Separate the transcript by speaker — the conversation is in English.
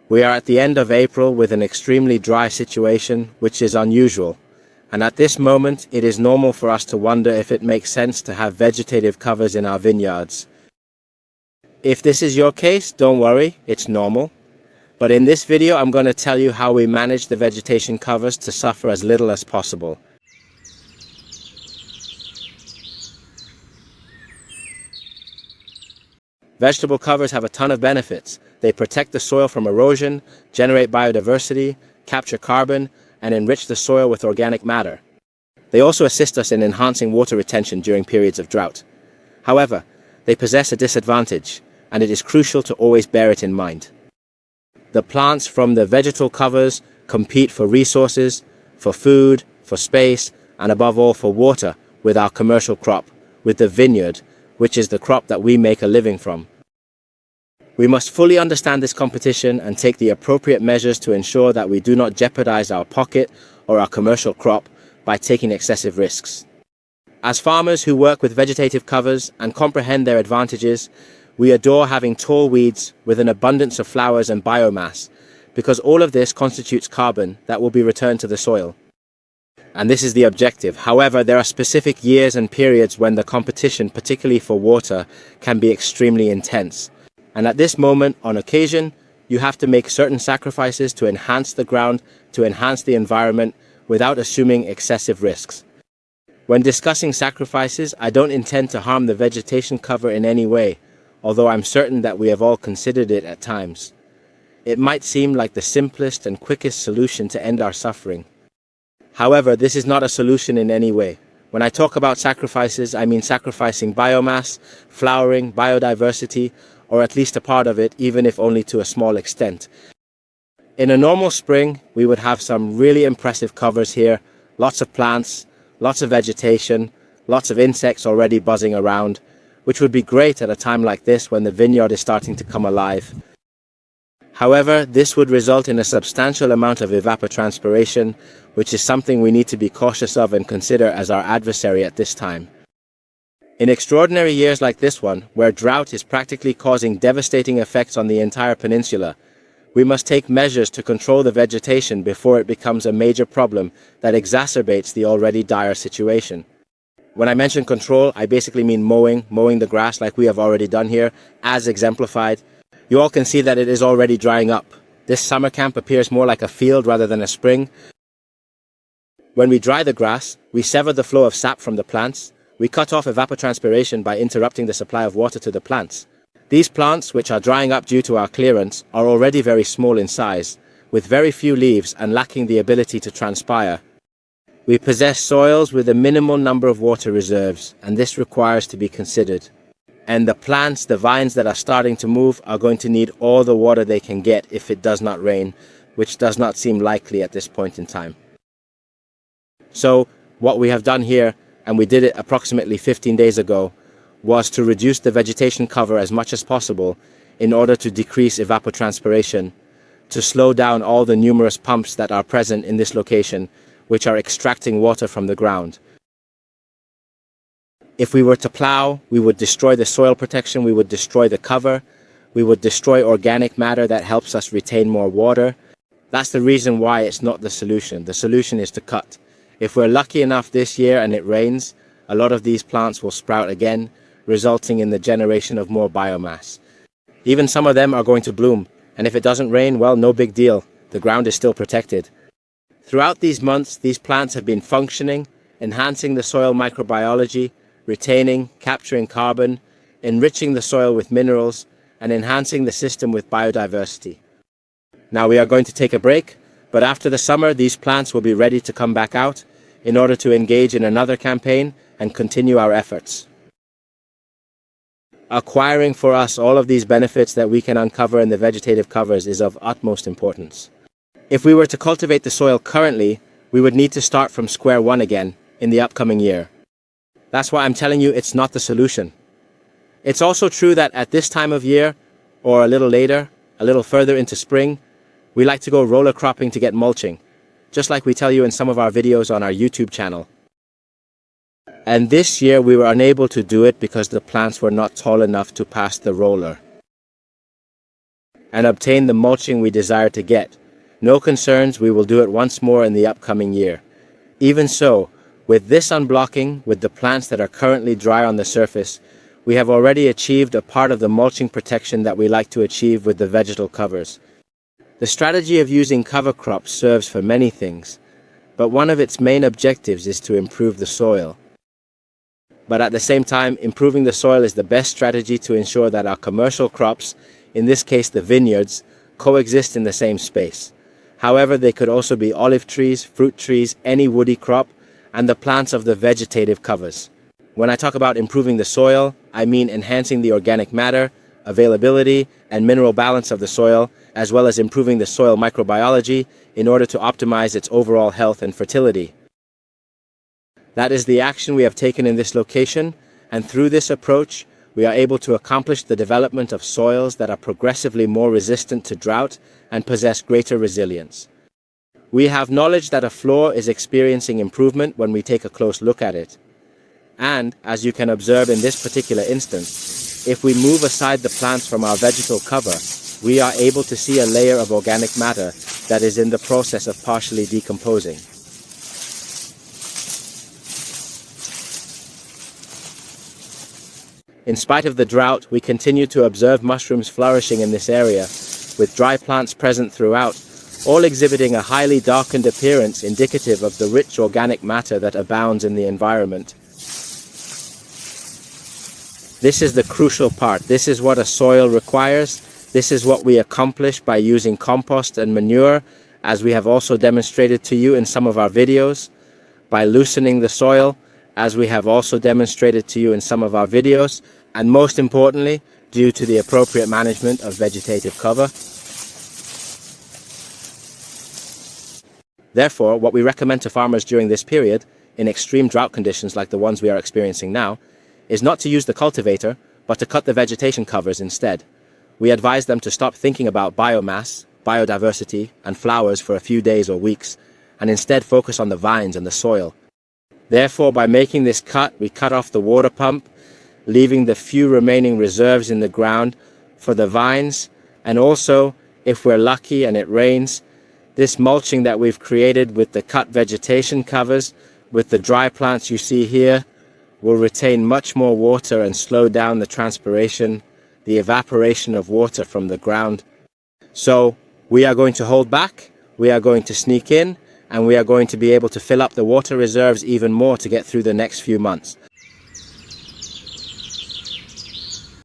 Speaker 1: We are at the end of April with an extremely dry situation, which is unusual. And at this moment, it is normal for us to wonder if it makes sense to have vegetative covers in our vineyards. If this is your case, don't worry, it's normal. But in this video, I'm going to tell you how we manage the vegetation covers to suffer as little as possible. Vegetable covers have a ton of benefits. They protect the soil from erosion, generate biodiversity, capture carbon, and enrich the soil with organic matter. They also assist us in enhancing water retention during periods of drought. However, they possess a disadvantage, and it is crucial to always bear it in mind. The plants from the vegetable covers compete for resources, for food, for space, and above all for water with our commercial crop, with the vineyard, which is the crop that we make a living from. We must fully understand this competition and take the appropriate measures to ensure that we do not jeopardize our pocket or our commercial crop by taking excessive risks. As farmers who work with vegetative covers and comprehend their advantages, we adore having tall weeds with an abundance of flowers and biomass, because all of this constitutes carbon that will be returned to the soil. And this is the objective. However, there are specific years and periods when the competition, particularly for water, can be extremely intense. And at this moment, on occasion, you have to make certain sacrifices to enhance the ground, to enhance the environment, without assuming excessive risks. When discussing sacrifices, I don't intend to harm the vegetation cover in any way, although I'm certain that we have all considered it at times. It might seem like the simplest and quickest solution to end our suffering. However, this is not a solution in any way. When I talk about sacrifices, I mean sacrificing biomass, flowering, biodiversity, or at least a part of it, even if only to a small extent. In a normal spring, we would have some really impressive covers here, lots of plants, lots of vegetation, lots of insects already buzzing around, which would be great at a time like this when the vineyard is starting to come alive. However, this would result in a substantial amount of evapotranspiration, which is something we need to be cautious of and consider as our adversary at this time. In extraordinary years like this one, where drought is practically causing devastating effects on the entire peninsula, we must take measures to control the vegetation before it becomes a major problem that exacerbates the already dire situation. When I mention control, I basically mean mowing the grass like we have already done here, as exemplified. You all can see that it is already drying up. This summer camp appears more like a field rather than a spring. When we dry the grass, we sever the flow of sap from the plants. We cut off evapotranspiration by interrupting the supply of water to the plants. These plants, which are drying up due to our clearance, are already very small in size, with very few leaves and lacking the ability to transpire. We possess soils with a minimal number of water reserves, and this requires to be considered. And the plants, the vines that are starting to move, are going to need all the water they can get if it does not rain, which does not seem likely at this point in time. So, what we have done here, and we did it approximately 15 days ago, was to reduce the vegetation cover as much as possible in order to decrease evapotranspiration, to slow down all the numerous pumps that are present in this location, which are extracting water from the ground. If we were to plow, we would destroy the soil protection, we would destroy the cover, we would destroy organic matter that helps us retain more water. That's the reason why it's not the solution. The solution is to cut. If we're lucky enough this year and it rains, a lot of these plants will sprout again, resulting in the generation of more biomass. Even some of them are going to bloom, and if it doesn't rain, well, no big deal. The ground is still protected. Throughout these months, these plants have been functioning, enhancing the soil microbiology, retaining, capturing carbon, enriching the soil with minerals, and enhancing the system with biodiversity. Now we are going to take a break, but after the summer, these plants will be ready to come back out in order to engage in another campaign and continue our efforts. Acquiring for us all of these benefits that we can uncover in the vegetative covers is of utmost importance. If we were to cultivate the soil currently, we would need to start from square one again in the upcoming year. That's why I'm telling you it's not the solution. It's also true that at this time of year, or a little later, a little further into spring, we like to go roller cropping to get mulching, just like we tell you in some of our videos on our YouTube channel. And this year we were unable to do it because the plants were not tall enough to pass the roller. and obtain the mulching we desire to get. No concerns, we will do it once more in the upcoming year. Even so, with this unblocking, with the plants that are currently dry on the surface, we have already achieved a part of the mulching protection that we like to achieve with the vegetal covers. The strategy of using cover crops serves for many things, but one of its main objectives is to improve the soil. But at the same time, improving the soil is the best strategy to ensure that our commercial crops, in this case the vineyards, coexist in the same space. However, they could also be olive trees, fruit trees, any woody crop, and the plants of the vegetative covers. When I talk about improving the soil, I mean enhancing the organic matter, availability, and mineral balance of the soil, as well as improving the soil microbiology in order to optimize its overall health and fertility. That is the action we have taken in this location, and through this approach, we are able to accomplish the development of soils that are progressively more resistant to drought and possess greater resilience. We have knowledge that a floor is experiencing improvement when we take a close look at it. And, as you can observe in this particular instance, if we move aside the plants from our vegetal cover, we are able to see a layer of organic matter that is in the process of partially decomposing. In spite of the drought, we continue to observe mushrooms flourishing in this area, with dry plants present throughout, all exhibiting a highly darkened appearance indicative of the rich organic matter that abounds in the environment. This is the crucial part. This is what a soil requires. This is what we accomplish by using compost and manure, as we have also demonstrated to you in some of our videos, by loosening the soil, as we have also demonstrated to you in some of our videos, and most importantly, due to the appropriate management of vegetative cover. Therefore, what we recommend to farmers during this period, in extreme drought conditions like the ones we are experiencing now, is not to use the cultivator, but to cut the vegetation covers instead. We advise them to stop thinking about biomass, biodiversity, and flowers for a few days or weeks, and instead focus on the vines and the soil. Therefore, by making this cut, we cut off the water pump, leaving the few remaining reserves in the ground for the vines, and also, if we're lucky and it rains, this mulching that we've created with the cut vegetation covers, with the dry plants you see here, will retain much more water and slow down the transpiration, the evaporation of water from the ground. So, we are going to hold back, we are going to sneak in, and we are going to be able to fill up the water reserves even more to get through the next few months.